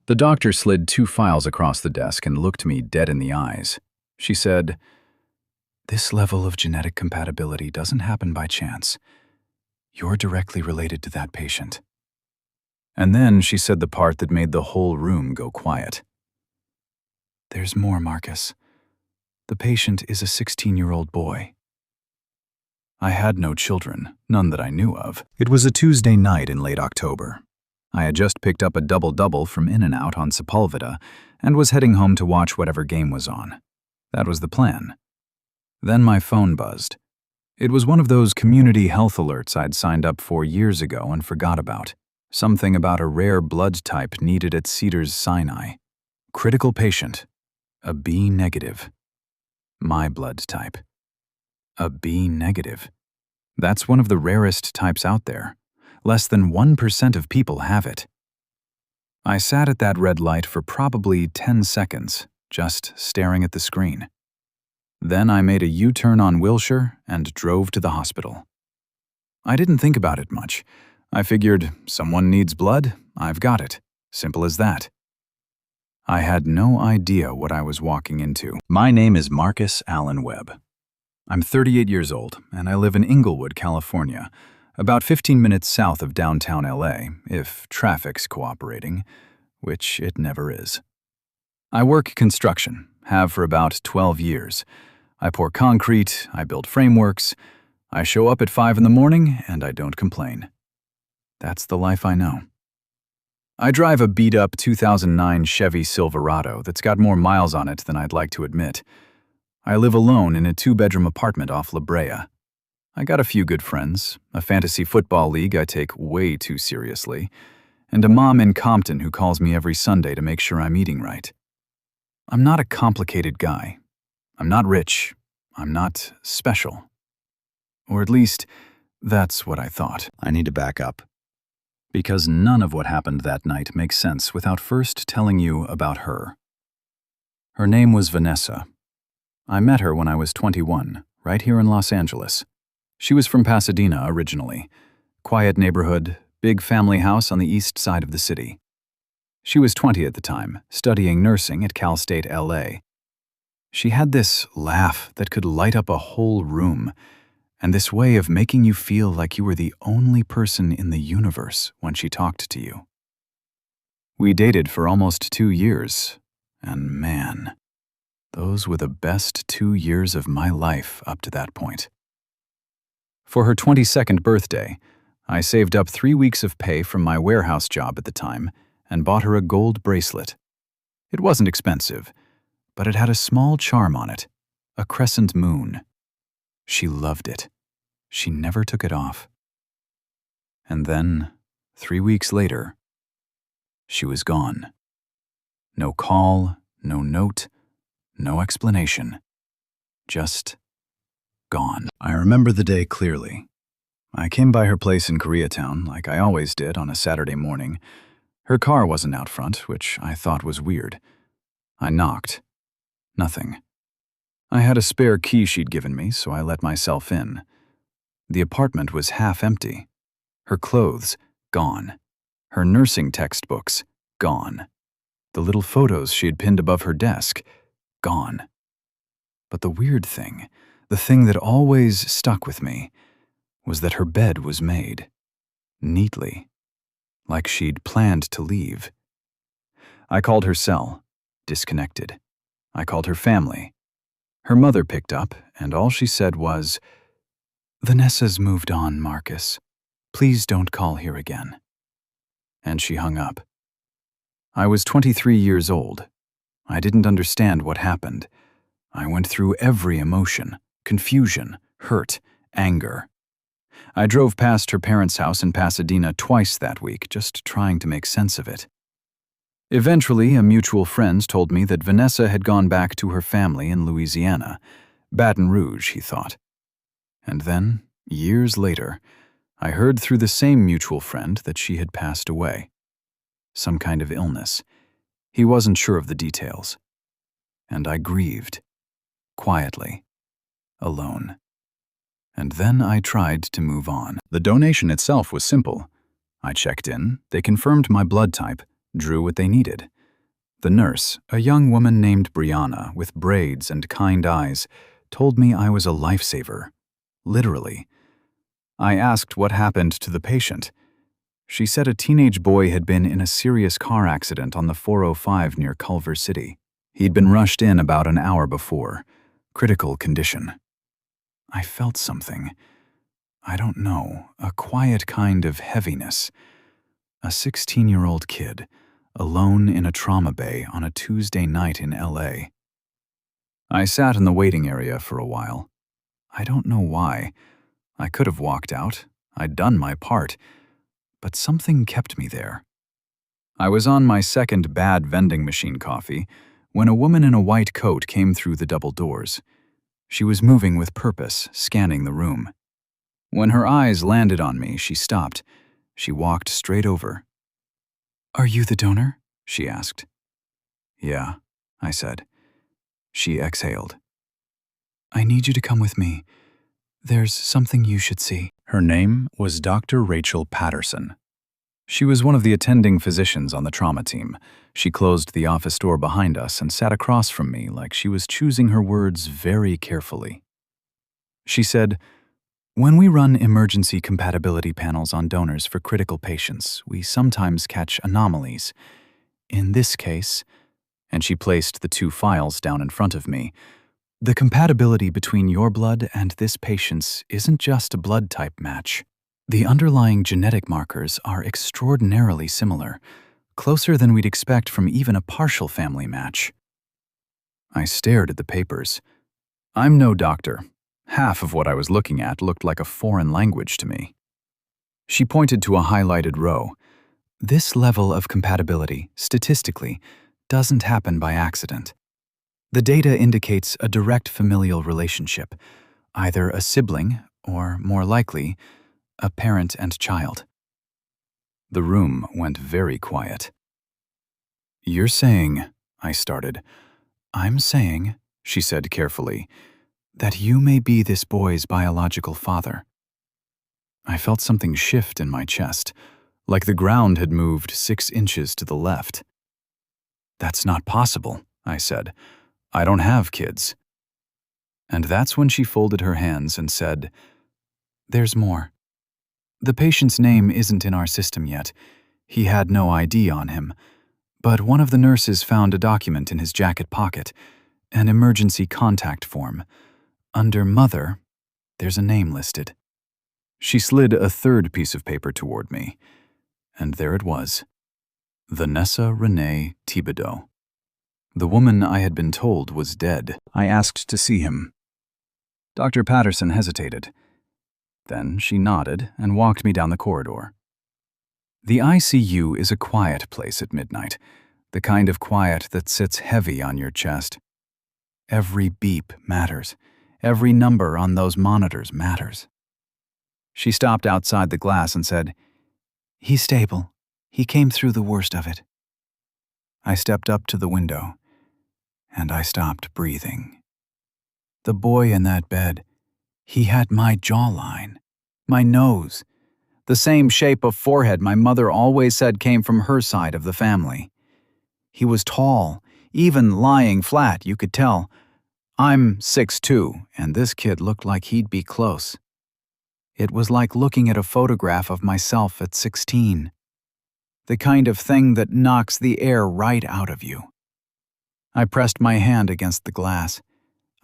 The doctor slid 2 files across the desk and looked me dead in the eyes. She said, "This level of genetic compatibility doesn't happen by chance. You're directly related to that patient." And then she said the part that made the whole room go quiet. "There's more, Marcus. The patient is a 16-year-old boy." I had no children, none that I knew of. It was a Tuesday night in late October. I had just picked up a double-double from In-N-Out on Sepulveda and was heading home to watch whatever game was on. That was the plan. Then my phone buzzed. It was one of those community health alerts I'd signed up for years ago and forgot about. Something about a rare blood type needed at Cedars-Sinai. Critical patient. A B negative. My blood type. A B negative. That's one of the rarest types out there. Less than 1% of people have it. I sat at that red light for probably 10 seconds, just staring at the screen. Then I made a U-turn on Wilshire and drove to the hospital. I didn't think about it much. I figured, someone needs blood, I've got it. Simple as that. I had no idea what I was walking into. My name is Marcus Allen Webb. I'm 38 years old, and I live in Inglewood, California, about 15 minutes south of downtown LA, if traffic's cooperating, which it never is. I work construction, have for about 12 years. I pour concrete, I build frameworks, I show up at 5 in the morning, and I don't complain. That's the life I know. I drive a beat-up 2009 Chevy Silverado that's got more miles on it than I'd like to admit. I live alone in a 2-bedroom apartment off La Brea. I got a few good friends, a fantasy football league I take way too seriously, and a mom in Compton who calls me every Sunday to make sure I'm eating right. I'm not a complicated guy. I'm not rich. I'm not special. Or at least, that's what I thought. I need to back up. Because none of what happened that night makes sense without first telling you about her. Her name was Vanessa. I met her when I was 21, right here in Los Angeles. She was from Pasadena originally. Quiet neighborhood, big family house on the east side of the city. She was 20 at the time, studying nursing at Cal State LA. She had this laugh that could light up a whole room, and this way of making you feel like you were the only person in the universe when she talked to you. We dated for almost 2 years, and man, those were the best 2 years of my life up to that point. For her 22nd birthday, I saved up 3 weeks of pay from my warehouse job at the time and bought her a gold bracelet. It wasn't expensive, but it had a small charm on it, a crescent moon. She loved it. She never took it off. And then, 3 weeks later, she was gone. No call, no note, no explanation. Just gone. I remember the day clearly. I came by her place in Koreatown like I always did on a Saturday morning. Her car wasn't out front, which I thought was weird. I knocked. Nothing. I had a spare key she'd given me, so I let myself in. The apartment was half empty. Her clothes, gone. Her nursing textbooks, gone. The little photos she had pinned above her desk, gone. But the weird thing, the thing that always stuck with me, was that her bed was made. Neatly. Like she'd planned to leave. I called her cell, disconnected. I called her family. Her mother picked up, and all she said was, "Vanessa's moved on, Marcus. Please don't call here again." And she hung up. I was 23 years old. I didn't understand what happened. I went through every emotion, confusion, hurt, anger. I drove past her parents' house in Pasadena twice that week, just trying to make sense of it. Eventually, a mutual friend told me that Vanessa had gone back to her family in Louisiana. Baton Rouge, he thought. And then, years later, I heard through the same mutual friend that she had passed away. Some kind of illness. He wasn't sure of the details. And I grieved. Quietly. Alone. And then I tried to move on. The donation itself was simple. I checked in, they confirmed my blood type, drew what they needed. The nurse, a young woman named Brianna with braids and kind eyes, told me I was a lifesaver. Literally. I asked what happened to the patient. She said a teenage boy had been in a serious car accident on the 405 near Culver City. He'd been rushed in about an hour before. Critical condition. I felt something. I don't know, a quiet kind of heaviness. A 16-year-old kid, alone in a trauma bay on a Tuesday night in LA. I sat in the waiting area for a while. I don't know why. I could have walked out. I'd done my part. But something kept me there. I was on my second bad vending machine coffee when a woman in a white coat came through the double doors. She was moving with purpose, scanning the room. When her eyes landed on me, she stopped. She walked straight over. "Are you the donor?" she asked. "Yeah," I said. She exhaled. "I need you to come with me. There's something you should see." Her name was Dr. Rachel Patterson. She was one of the attending physicians on the trauma team. She closed the office door behind us and sat across from me like she was choosing her words very carefully. She said, "When we run emergency compatibility panels on donors for critical patients, we sometimes catch anomalies. In this case," and she placed the 2 files down in front of me, "the compatibility between your blood and this patient's isn't just a blood type match. The underlying genetic markers are extraordinarily similar, closer than we'd expect from even a partial family match." I stared at the papers. I'm no doctor. Half of what I was looking at looked like a foreign language to me. She pointed to a highlighted row. "This level of compatibility, statistically, doesn't happen by accident. The data indicates a direct familial relationship, either a sibling or, more likely, a parent and child." The room went very quiet. "You're saying," I started. "I'm saying," she said carefully, "that you may be this boy's biological father." I felt something shift in my chest, like the ground had moved 6 inches to the left. "That's not possible," I said. "I don't have kids." And that's when she folded her hands and said, "There's more. The patient's name isn't in our system yet. He had no ID on him. But one of the nurses found a document in his jacket pocket, an emergency contact form. Under Mother, there's a name listed." She slid a 3rd piece of paper toward me, and there it was. Vanessa Renee Thibodeau. The woman I had been told was dead. I asked to see him. Dr. Patterson hesitated. Then she nodded and walked me down the corridor. The ICU is a quiet place at midnight, the kind of quiet that sits heavy on your chest. Every beep matters. Every number on those monitors matters. She stopped outside the glass and said, "He's stable. He came through the worst of it." I stepped up to the window, and I stopped breathing. The boy in that bed, he had my jawline, my nose, the same shape of forehead my mother always said came from her side of the family. He was tall, even lying flat, you could tell. I'm 6'2", and this kid looked like he'd be close. It was like looking at a photograph of myself at 16. The kind of thing that knocks the air right out of you. I pressed my hand against the glass.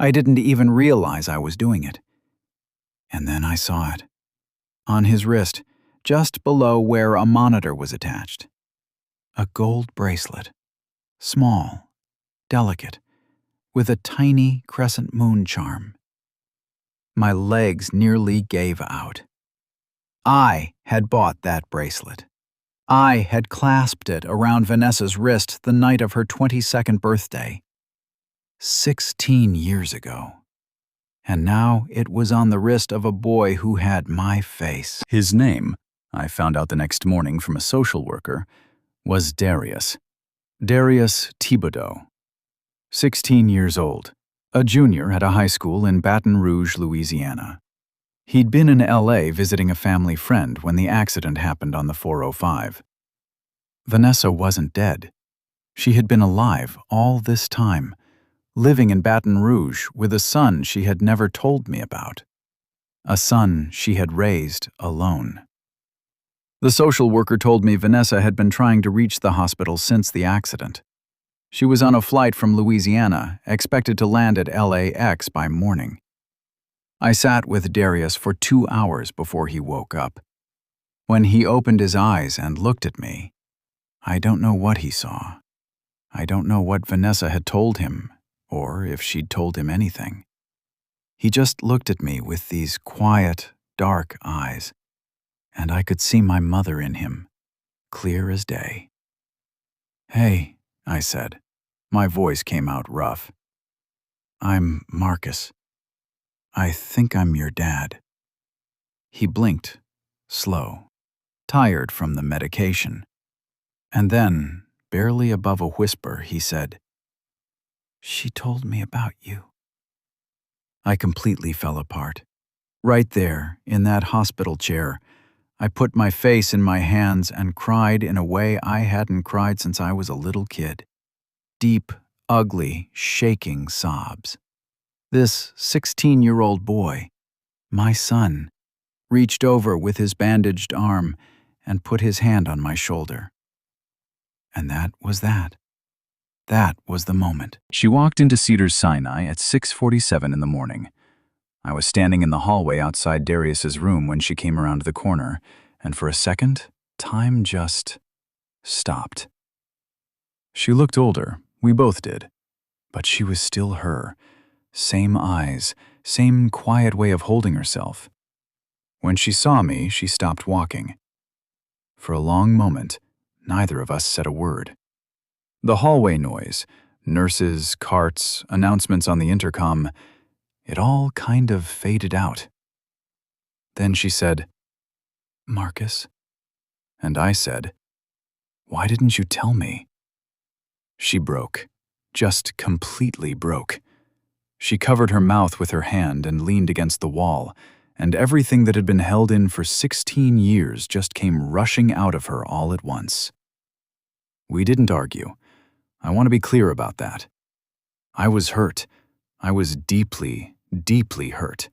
I didn't even realize I was doing it. And then I saw it. On his wrist, just below where a monitor was attached. A gold bracelet. Small, delicate, with a tiny crescent moon charm. My legs nearly gave out. I had bought that bracelet. I had clasped it around Vanessa's wrist the night of her 22nd birthday. 16 years ago. And now it was on the wrist of a boy who had my face. His name, I found out the next morning from a social worker, was Darius. Darius Thibodeau. 16 years old, a junior at a high school in Baton Rouge, Louisiana. He'd been in LA visiting a family friend when the accident happened on the 405. Vanessa wasn't dead. She had been alive all this time, living in Baton Rouge with a son she had never told me about. A son she had raised alone. The social worker told me Vanessa had been trying to reach the hospital since the accident. She was on a flight from Louisiana, expected to land at LAX by morning. I sat with Darius for 2 hours before he woke up. When he opened his eyes and looked at me, I don't know what he saw. I don't know what Vanessa had told him, or if she'd told him anything. He just looked at me with these quiet, dark eyes, and I could see my mother in him, clear as day. "Hey," I said. My voice came out rough. "I'm Marcus. I think I'm your dad." He blinked, slow, tired from the medication. And then, barely above a whisper, he said, "She told me about you." I completely fell apart. Right there, in that hospital chair, I put my face in my hands and cried in a way I hadn't cried since I was a little kid. Deep, ugly, shaking sobs. This 16-year-old boy, my son, reached over with his bandaged arm and put his hand on my shoulder. And that was that. That was the moment. She walked into Cedars-Sinai at 6:47 in the morning. I was standing in the hallway outside Darius's room when she came around the corner, and for a second, time just stopped. She looked older, we both did, but she was still her. Same eyes, same quiet way of holding herself. When she saw me, she stopped walking. For a long moment, neither of us said a word. The hallway noise, nurses, carts, announcements on the intercom, it all kind of faded out. Then she said, "Marcus?" And I said, "Why didn't you tell me?" She broke, just completely broke. She covered her mouth with her hand and leaned against the wall, and everything that had been held in for 16 years just came rushing out of her all at once. We didn't argue. I want to be clear about that. I was hurt. I was deeply, deeply hurt.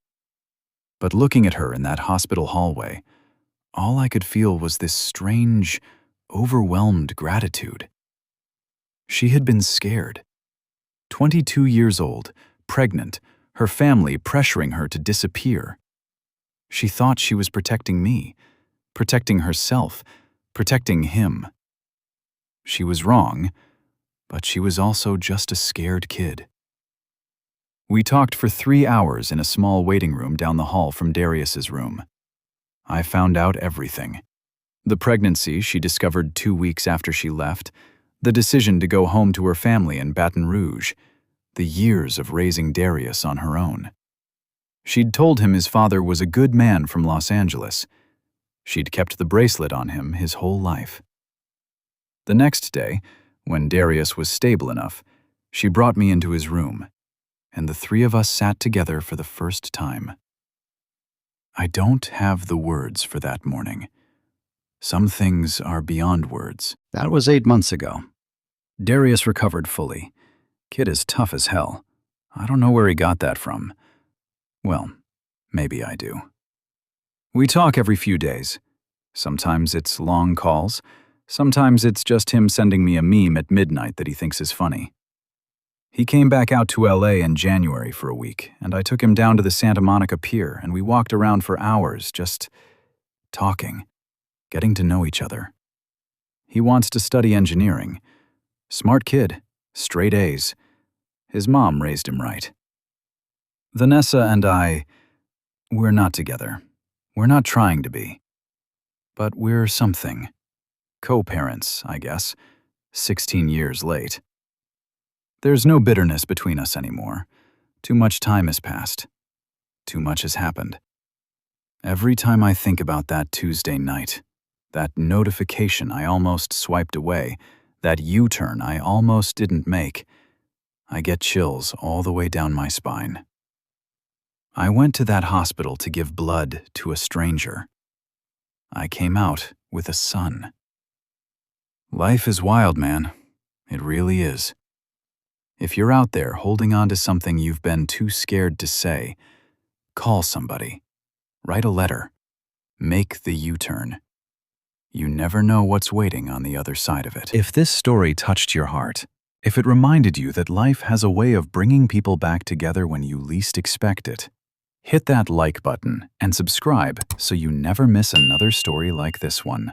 But looking at her in that hospital hallway, all I could feel was this strange, overwhelmed gratitude. She had been scared. 22 years old, pregnant, her family pressuring her to disappear. She thought she was protecting me, protecting herself, protecting him. She was wrong, but she was also just a scared kid. We talked for 3 hours in a small waiting room down the hall from Darius's room. I found out everything. The pregnancy she discovered 2 weeks after she left, the decision to go home to her family in Baton Rouge, the years of raising Darius on her own. She'd told him his father was a good man from Los Angeles. She'd kept the bracelet on him his whole life. The next day, when Darius was stable enough, she brought me into his room, and the three of us sat together for the first time. I don't have the words for that morning. Some things are beyond words. That was 8 months ago. Darius recovered fully. Kid is tough as hell. I don't know where he got that from. Well, maybe I do. We talk every few days. Sometimes it's long calls. Sometimes it's just him sending me a meme at midnight that he thinks is funny. He came back out to LA in January for a week, and I took him down to the Santa Monica Pier, and we walked around for hours just talking, getting to know each other. He wants to study engineering. Smart kid, straight A's. His mom raised him right. Vanessa and we're not together. We're not trying to be. But we're something. Co-parents, I guess, 16 years late. There's no bitterness between us anymore. Too much time has passed. Too much has happened. Every time I think about that Tuesday night, that notification I almost swiped away, that U-turn I almost didn't make, I get chills all the way down my spine. I went to that hospital to give blood to a stranger. I came out with a son. Life is wild, man. It really is. If you're out there holding on to something you've been too scared to say, call somebody. Write a letter. Make the U-turn. You never know what's waiting on the other side of it. If this story touched your heart, if it reminded you that life has a way of bringing people back together when you least expect it, hit that like button and subscribe so you never miss another story like this one.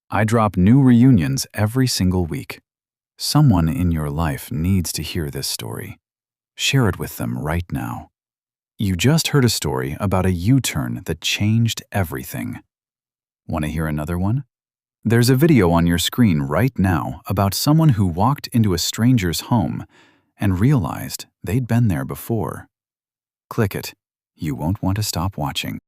I drop new reunions every single week. Someone in your life needs to hear this story. Share it with them right now. You just heard a story about a U-turn that changed everything. Want to hear another one? There's a video on your screen right now about someone who walked into a stranger's home and realized they'd been there before. Click it. You won't want to stop watching.